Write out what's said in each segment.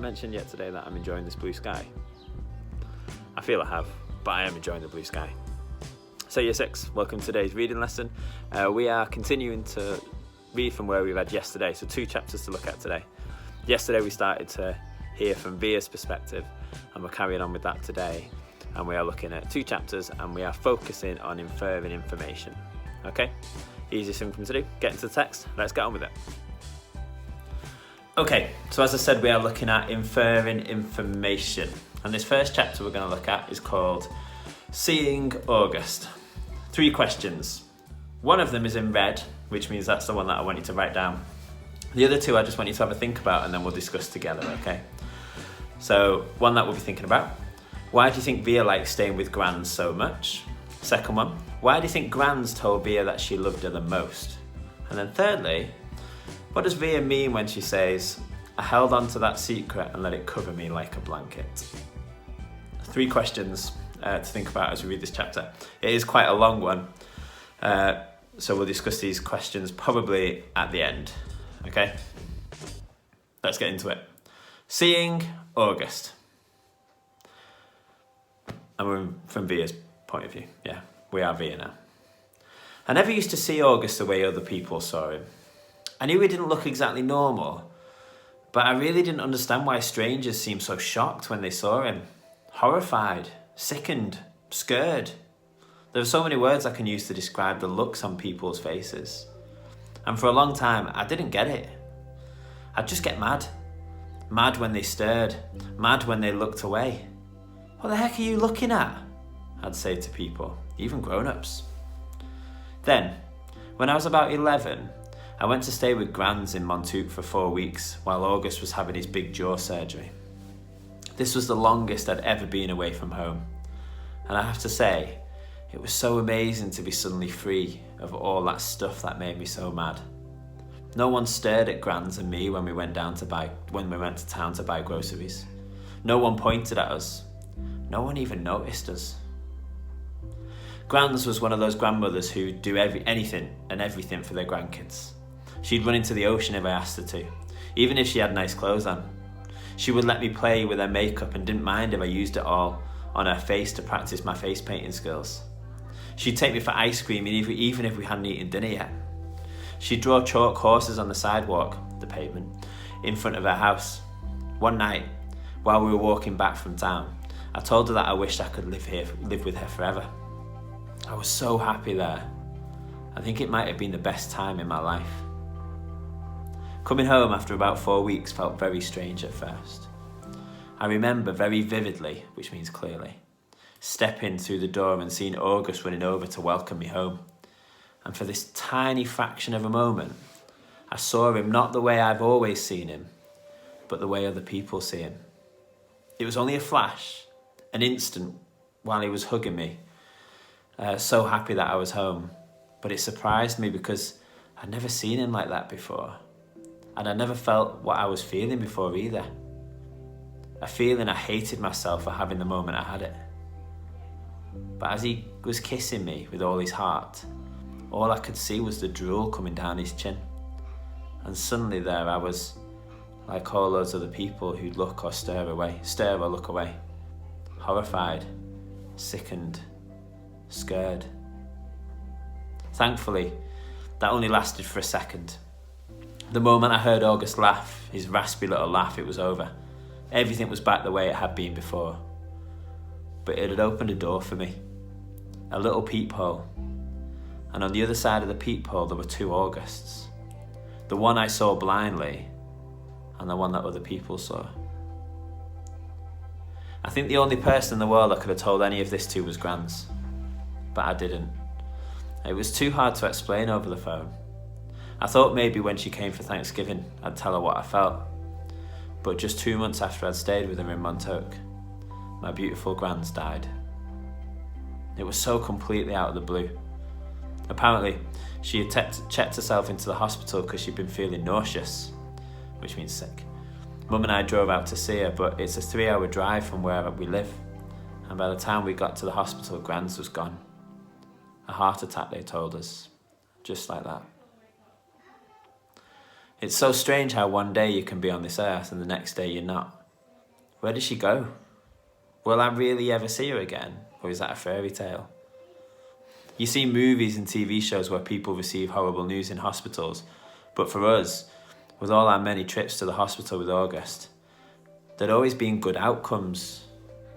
mentioned yet today that I'm enjoying this blue sky? I feel I have, but I am enjoying the blue sky. So Year 6, welcome to today's reading lesson. We are continuing to read from where we read yesterday, so 2 chapters to look at today. Yesterday we started to hear from Via's perspective, and we're carrying on with that today. And we are looking at 2 chapters, and we are focusing on inferring information. Okay, easiest thing for me to do, get into the text, let's get on with it. Okay, so as I said, we are looking at inferring information. And this first chapter we're going to look at is called Seeing August. 3 questions. One of them is in red, which means that's the one that I want you to write down. The other 2 I just want you to have a think about, and then we'll discuss together, okay? So, one that we'll be thinking about. Why do you think Via likes staying with Grans so much? Second one. Why do you think Grans told Via that she loved her the most? And then thirdly, what does Via mean when she says, I held on to that secret and let it cover me like a blanket? 3 questions to think about as we read this chapter. It is quite a long one, so we'll discuss these questions probably at the end. Okay, let's get into it. Seeing August. And we're from Via's point of view. Yeah, we are Via now. I never used to see August the way other people saw him. I knew he didn't look exactly normal, but I really didn't understand why strangers seemed so shocked when they saw him. Horrified, sickened, scared. There are so many words I can use to describe the looks on people's faces. And for a long time, I didn't get it. I'd just get mad. Mad when they stared. Mad when they looked away. What the heck are you looking at? I'd say to people, even grown-ups. Then, when I was about 11, I went to stay with Grans in Montauk for 4 weeks while August was having his big jaw surgery. This was the longest I'd ever been away from home. And I have to say, it was so amazing to be suddenly free of all that stuff that made me so mad. No one stared at Grans and me when we went to town to buy groceries. No one pointed at us. No one even noticed us. Grans was one of those grandmothers who do anything and everything for their grandkids. She'd run into the ocean if I asked her to, even if she had nice clothes on. She would let me play with her makeup and didn't mind if I used it all on her face to practice my face painting skills. She'd take me for ice cream even if we hadn't eaten dinner yet. She'd draw chalk horses on the sidewalk, the pavement, in front of her house. One night, while we were walking back from town, I told her that I wished I could live with her forever. I was so happy there. I think it might have been the best time in my life. Coming home after about 4 weeks felt very strange at first. I remember very vividly, which means clearly, stepping through the door and seeing August running over to welcome me home. And for this tiny fraction of a moment, I saw him not the way I've always seen him, but the way other people see him. It was only a flash, an instant while he was hugging me, so happy that I was home. But it surprised me because I'd never seen him like that before. And I never felt what I was feeling before either. A feeling I hated myself for having the moment I had it. But as he was kissing me with all his heart, all I could see was the drool coming down his chin. And suddenly there I was, like all those other people who'd look or look away. Horrified, sickened, scared. Thankfully, that only lasted for a second. The moment I heard August laugh, his raspy little laugh, it was over. Everything was back the way it had been before. But it had opened a door for me. A little peephole. And on the other side of the peephole there were 2 Augusts. The one I saw blindly, and the one that other people saw. I think the only person in the world I could have told any of this to was Grans. But I didn't. It was too hard to explain over the phone. I thought maybe when she came for Thanksgiving, I'd tell her what I felt. But just 2 months after I'd stayed with her in Montauk, my beautiful Grans died. It was so completely out of the blue. Apparently, she had checked herself into the hospital because she'd been feeling nauseous, which means sick. Mum and I drove out to see her, but it's a 3-hour drive from where we live. And by the time we got to the hospital, Grans was gone. A heart attack, they told us. Just like that. It's so strange how one day you can be on this earth and the next day you're not. Where did she go? Will I really ever see her again? Or is that a fairy tale? You see movies and TV shows where people receive horrible news in hospitals, but for us, with all our many trips to the hospital with August, there'd always been good outcomes.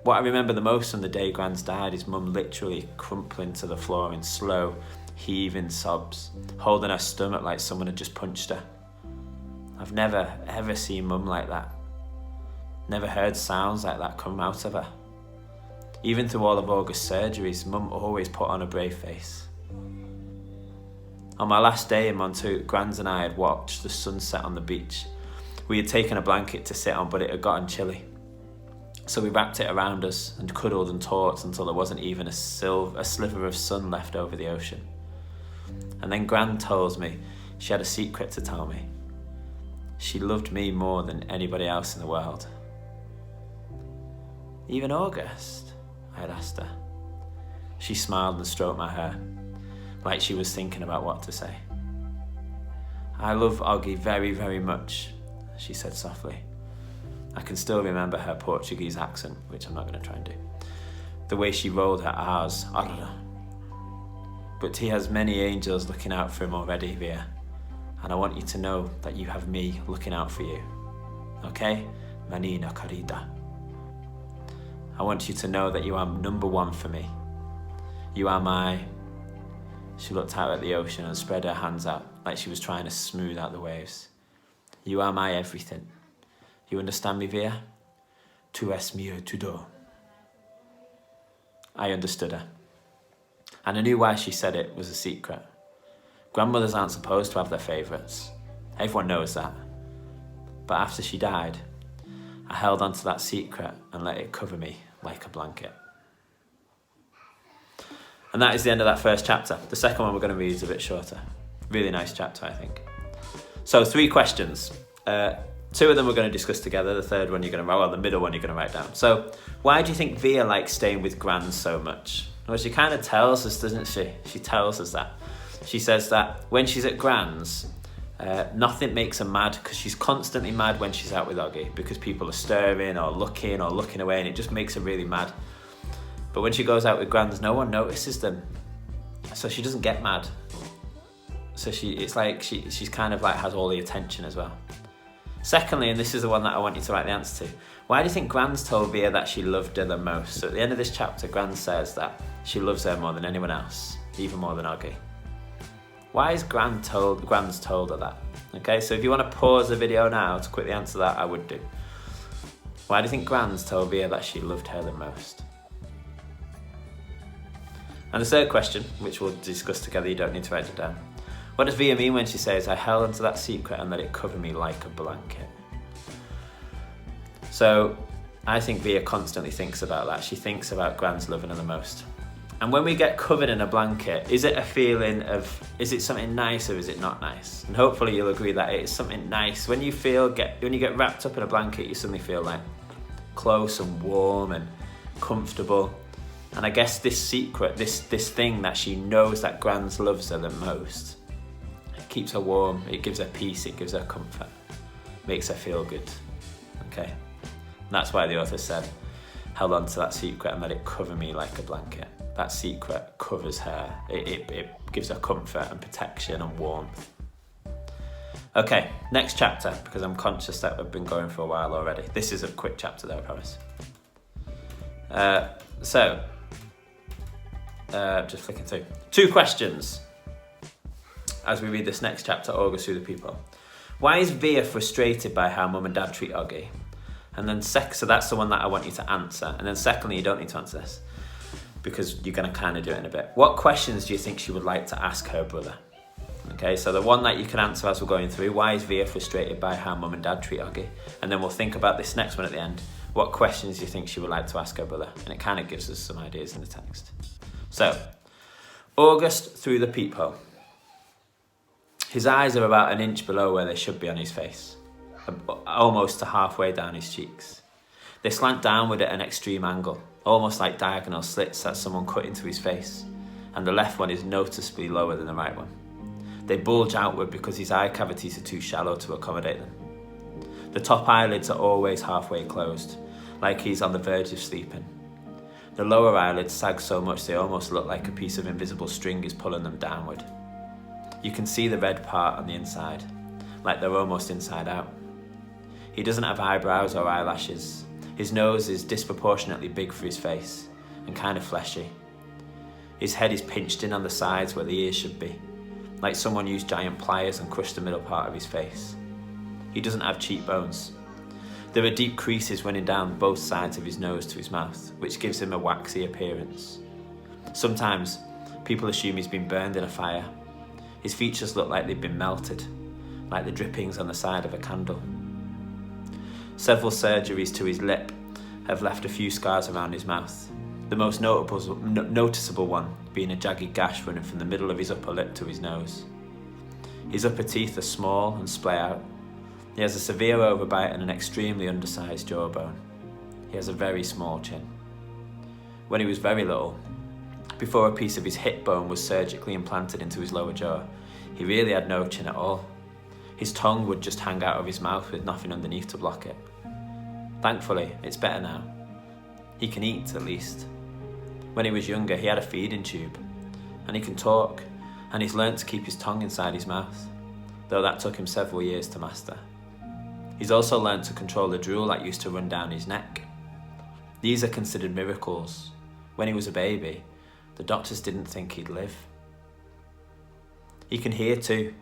What I remember the most from the day Grans died is Mum literally crumpling to the floor in slow, heaving sobs, holding her stomach like someone had just punched her. I've never ever seen Mum like that. Never heard sounds like that come out of her. Even through all of August's surgeries, Mum always put on a brave face. On my last day in Montu, Grans and I had watched the sunset on the beach. We had taken a blanket to sit on, but it had gotten chilly. So we wrapped it around us and cuddled and talked until there wasn't even a sliver of sun left over the ocean. And then Gran told me she had a secret to tell me. She loved me more than anybody else in the world. Even August? I had asked her. She smiled and stroked my hair, like she was thinking about what to say. I love Oggy very, very much, she said softly. I can still remember her Portuguese accent, which I'm not going to try and do. The way she rolled her R's. But he has many angels looking out for him already, Via. And I want you to know that you have me looking out for you. Okay? Manina Carita. I want you to know that you are number one for me. You are my... She looked out at the ocean and spread her hands out like she was trying to smooth out the waves. You are my everything. You understand me, Via? Tu es mio todo. I understood her. And I knew why she said it was a secret. Grandmothers aren't supposed to have their favourites. Everyone knows that. But after she died, I held on to that secret and let it cover me like a blanket. And that is the end of that first chapter. The second one we're going to read is a bit shorter. Really nice chapter, I think. So 3 questions. 2 of them we're going to discuss together. The third one you're going to write, well, the middle one you're going to write down. So why do you think Via likes staying with Gran so much? Well, she kind of tells us, doesn't she? She tells us that. She says that when she's at Gran's, nothing makes her mad because she's constantly mad when she's out with Oggy because people are stirring or looking away and it just makes her really mad. But when she goes out with Gran's, no one notices them. So she doesn't get mad. So it's like she's kind of like has all the attention as well. Secondly, and this is the one that I want you to write the answer to, why do you think Gran's told Via that she loved her the most? So at the end of this chapter, Gran says that she loves her more than anyone else, even more than Oggy. Why is Gran's told her that? Okay, so if you want to pause the video now to quickly answer that, I would do. Why do you think Gran's told Via that she loved her the most? And the third question, which we'll discuss together, you don't need to write it down. What does Via mean when she says, I held onto that secret and let it cover me like a blanket? So I think Via constantly thinks about that. She thinks about Gran's loving her the most. And when we get covered in a blanket, is it a feeling of, is it something nice or is it not nice? And hopefully you'll agree that it is something nice. When you get wrapped up in a blanket, you suddenly feel like close and warm and comfortable. And I guess this secret, this thing that she knows that Gran's loves her the most, it keeps her warm, it gives her peace, it gives her comfort, makes her feel good, okay? And that's why the author said, held on to that secret and let it cover me like a blanket. That secret covers her, it gives her comfort and protection and warmth. Okay, next chapter, because I'm conscious that we've been going for a while already. This is a quick chapter though, I promise. Just flicking through. 2 questions as we read this next chapter, August Through the People. Why is Via frustrated by how Mum and Dad treat Oggy? And then so that's the one that I want you to answer. And then secondly, you don't need to answer this because you're going to kind of do it in a bit. What questions do you think she would like to ask her brother? Okay, so the one that you can answer as we're going through, why is Via frustrated by how Mum and Dad treat Oggy? And then we'll think about this next one at the end. What questions do you think she would like to ask her brother? And it kind of gives us some ideas in the text. So, August Through the Peephole. His eyes are about an inch below where they should be on his face, almost to halfway down his cheeks. They slant downward at an extreme angle, almost like diagonal slits that someone cut into his face, and the left one is noticeably lower than the right one. They bulge outward because his eye cavities are too shallow to accommodate them. The top eyelids are always halfway closed, like he's on the verge of sleeping. The lower eyelids sag so much they almost look like a piece of invisible string is pulling them downward. You can see the red part on the inside, like they're almost inside out. He doesn't have eyebrows or eyelashes. His nose is disproportionately big for his face and kind of fleshy. His head is pinched in on the sides where the ears should be, like someone used giant pliers and crushed the middle part of his face. He doesn't have cheekbones. There are deep creases running down both sides of his nose to his mouth, which gives him a waxy appearance. Sometimes people assume he's been burned in a fire. His features look like they've been melted, like the drippings on the side of a candle. Several surgeries to his lip have left a few scars around his mouth, the most noticeable one being a jagged gash running from the middle of his upper lip to his nose. His upper teeth are small and splay out. He has a severe overbite and an extremely undersized jawbone. He has a very small chin. When he was very little, before a piece of his hip bone was surgically implanted into his lower jaw, he really had no chin at all. His tongue would just hang out of his mouth with nothing underneath to block it. Thankfully, it's better now. He can eat, at least. When he was younger, he had a feeding tube, and he can talk, and he's learnt to keep his tongue inside his mouth, though that took him several years to master. He's also learnt to control the drool that used to run down his neck. These are considered miracles. When he was a baby, the doctors didn't think he'd live. He can hear too.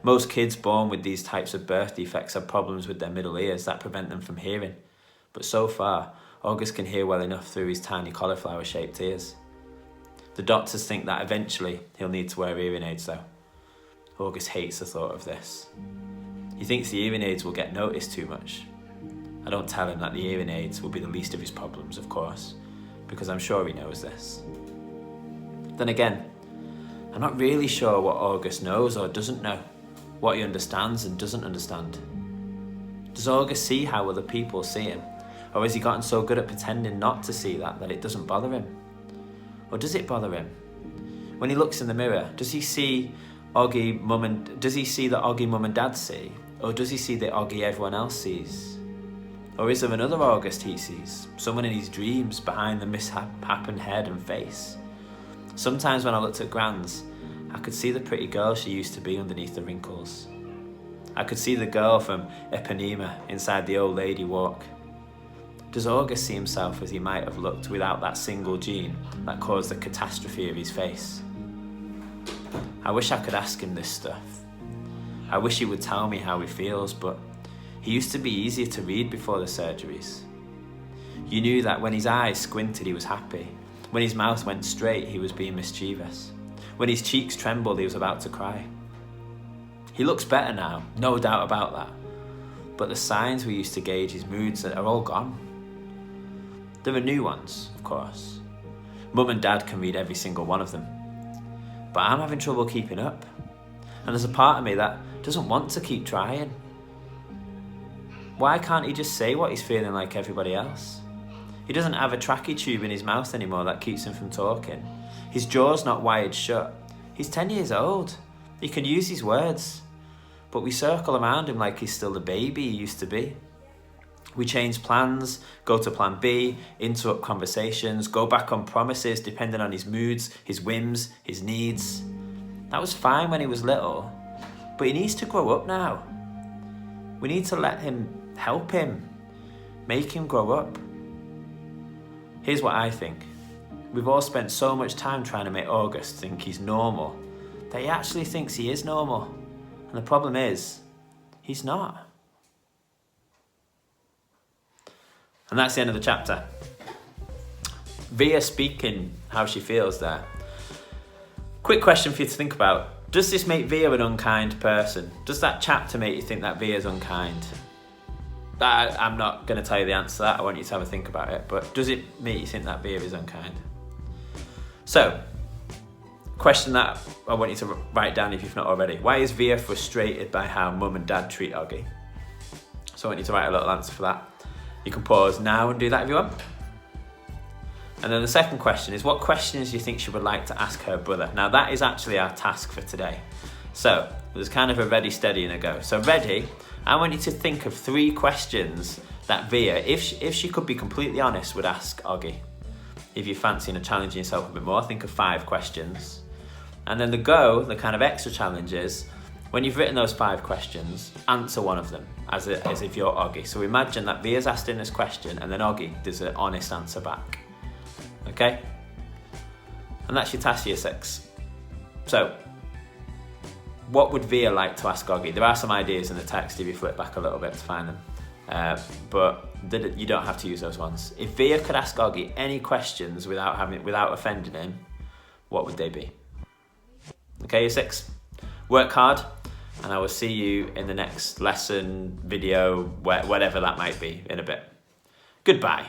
Most kids born with these types of birth defects have problems with their middle ears that prevent them from hearing. But so far, August can hear well enough through his tiny cauliflower-shaped ears. The doctors think that eventually he'll need to wear hearing aids though. August hates the thought of this. He thinks the hearing aids will get noticed too much. I don't tell him that the hearing aids will be the least of his problems, of course, because I'm sure he knows this. Then again, I'm not really sure what August knows or doesn't know, what he understands and doesn't understand. Does August see how other people see him? Or has he gotten so good at pretending not to see that it doesn't bother him? Or does it bother him? When he looks in the mirror, does he see that Oggy mum and dad see? Or does he see the Oggy everyone else sees? Or is there another August he sees? Someone in his dreams behind the mishappened head and face? Sometimes when I looked at Gran's, I could see the pretty girl she used to be underneath the wrinkles. I could see the girl from Ipanema inside the old lady walk. Does August see himself as he might have looked without that single gene that caused the catastrophe of his face? I wish I could ask him this stuff. I wish he would tell me how he feels, but he used to be easier to read before the surgeries. You knew that when his eyes squinted, he was happy. When his mouth went straight, he was being mischievous. When his cheeks trembled, he was about to cry. He looks better now, no doubt about that. But the signs we used to gauge his moods are all gone. There are new ones, of course. Mum and Dad can read every single one of them. But I'm having trouble keeping up. And there's a part of me that doesn't want to keep trying. Why can't he just say what he's feeling like everybody else? He doesn't have a trachea tube in his mouth anymore that keeps him from talking. His jaw's not wired shut. He's 10 years old. He can use his words. But we circle around him like he's still the baby he used to be. We change plans, go to plan B, interrupt conversations, go back on promises depending on his moods, his whims, his needs. That was fine when he was little, but he needs to grow up now. We need to help him, make him grow up. Here's what I think. We've all spent so much time trying to make August think he's normal that he actually thinks he is normal. And the problem is, he's not. And that's the end of the chapter. Via speaking how she feels there. Quick question for you to think about. Does this make Via an unkind person? Does that chapter make you think that Via's unkind? I'm not going to tell you the answer to that. I want you to have a think about it. But does it make you think that Via is unkind? So, question that I want you to write down if you've not already. Why is Via frustrated by how Mum and Dad treat Oggy? So I want you to write a little answer for that. You can pause now and do that if you want. And then the second question is, what questions do you think she would like to ask her brother? Now that is actually our task for today. So there's kind of a ready, steady and a go. So ready, I want you to think of 3 questions that Via, if she could be completely honest, would ask Oggy, if you're fancying challenging yourself a bit more, think of 5 questions. And then the kind of extra challenge is, when you've written those 5 questions, answer one of them as if you're Oggy. So imagine that Via's asked in this question and then Oggy does an honest answer back. Okay? And that's your task year 6. So, what would Via like to ask Oggy? There are some ideas in the text if you flip back a little bit to find them. But you don't have to use those ones. If Via could ask Oggy any questions without offending him, what would they be? Okay, year 6. Work hard, and I will see you in the next lesson, video, whatever that might be, in a bit. Goodbye.